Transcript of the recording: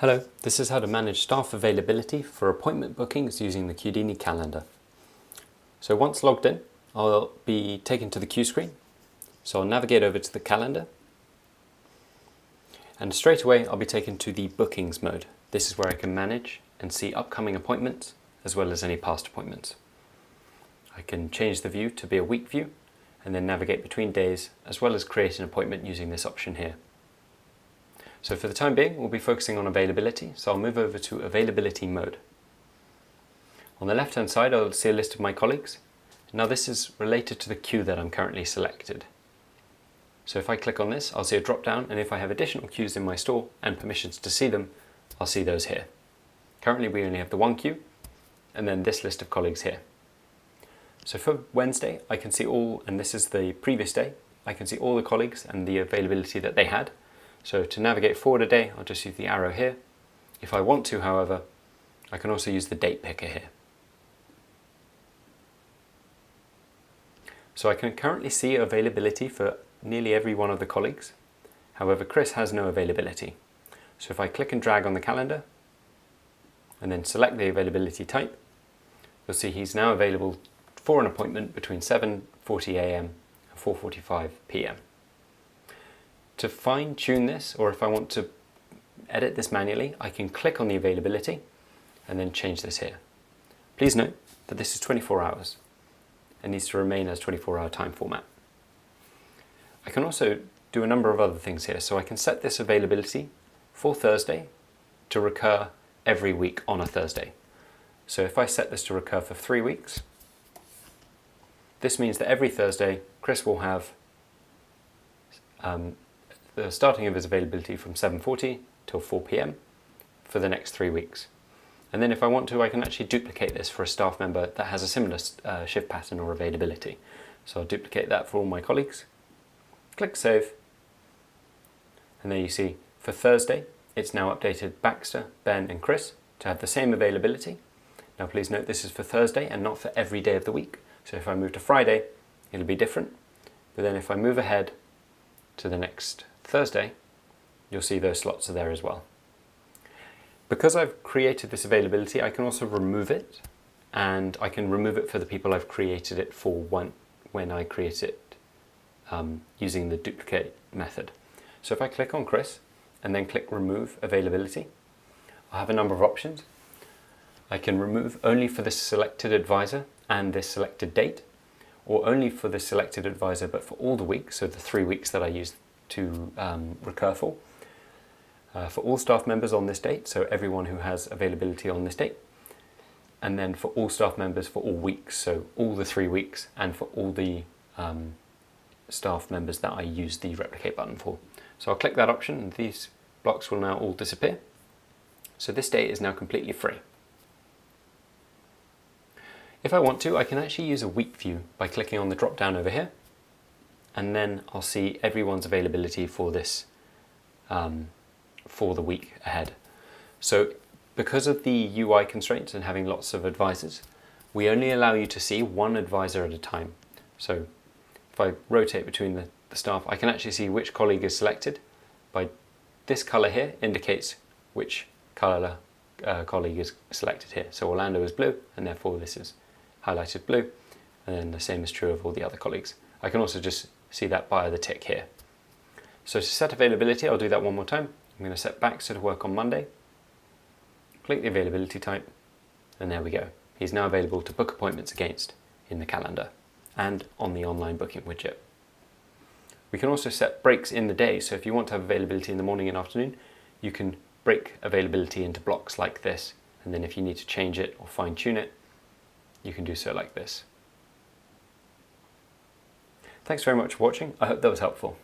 Hello, this is how to manage staff availability for appointment bookings using the Qudini calendar. So once logged in, I'll be taken to the queue screen. So I'll navigate over to the calendar. And straight away, I'll be taken to the bookings mode. This is where I can manage and see upcoming appointments, as well as any past appointments. I can change the view to be a week view, and then navigate between days, as well as create an appointment using this option here. So for the time being, we'll be focusing on availability, so I'll move over to availability mode. On the left-hand side, I'll see a list of my colleagues. Now this is related to the queue that I'm currently selected. So if I click on this, I'll see a drop-down, and if I have additional queues in my store and permissions to see them, I'll see those here. Currently we only have the one queue, and then this list of colleagues here. So for Wednesday, I can see all, and this is the previous day, I can see all the colleagues and the availability that they had. So to navigate forward a day, I'll just use the arrow here. If I want to, however, I can also use the date picker here. So I can currently see availability for nearly every one of the colleagues. However, Chris has no availability. So if I click and drag on the calendar and then select the availability type, you'll see he's now available for an appointment between 7:40 AM and 4:45 PM. To fine tune this, or if I want to edit this manually, I can click on the availability and then change this here. Please note that this is 24 hours and needs to remain as 24-hour time format. I can also do a number of other things here. So I can set this availability for Thursday to recur every week on a Thursday. So if I set this to recur for 3 weeks, this means that every Thursday, Chris will have the starting of his availability from 7:40 till 4 PM for the next 3 weeks. And then if I want to, I can actually duplicate this for a staff member that has a similar shift pattern or availability. So I'll duplicate that for all my colleagues. Click Save. And there you see, for Thursday, it's now updated Baxter, Ben and Chris to have the same availability. Now please note this is for Thursday and not for every day of the week. So if I move to Friday, it'll be different. But then if I move ahead to the next Thursday, you'll see those slots are there as well. Because I've created this availability, I can also remove it, and I can remove it for the people I've created it for when I create it using the duplicate method. So if I click on Chris and then click remove availability, I'll have a number of options. I can remove only for the selected advisor and this selected date, or only for the selected advisor but for all the weeks, so the 3 weeks that I used to recur for all staff members on this date, so everyone who has availability on this date, and then for all staff members for all weeks, so all the 3 weeks, and for all the staff members that I use the replicate button for. So I'll click that option and these blocks will now all disappear. So this date is now completely free. If I want to, I can actually use a week view by clicking on the drop down over here, and then I'll see everyone's availability for this for the week ahead. So because of the UI constraints and having lots of advisors, we only allow you to see one advisor at a time. So if I rotate between the staff, I can actually see which colleague is selected. By this color here indicates which color colleague is selected here. So Orlando is blue, and therefore this is highlighted blue, and then the same is true of all the other colleagues. I can also just see that by the tick here. So to set availability, I'll do that one more time. I'm going to set Baxter to work on Monday, click the availability type, and there we go. He's now available to book appointments against in the calendar and on the online booking widget. We can also set breaks in the day, so if you want to have availability in the morning and afternoon, you can break availability into blocks like this, and then if you need to change it or fine tune it, you can do so like this. Thanks very much for watching. I hope that was helpful.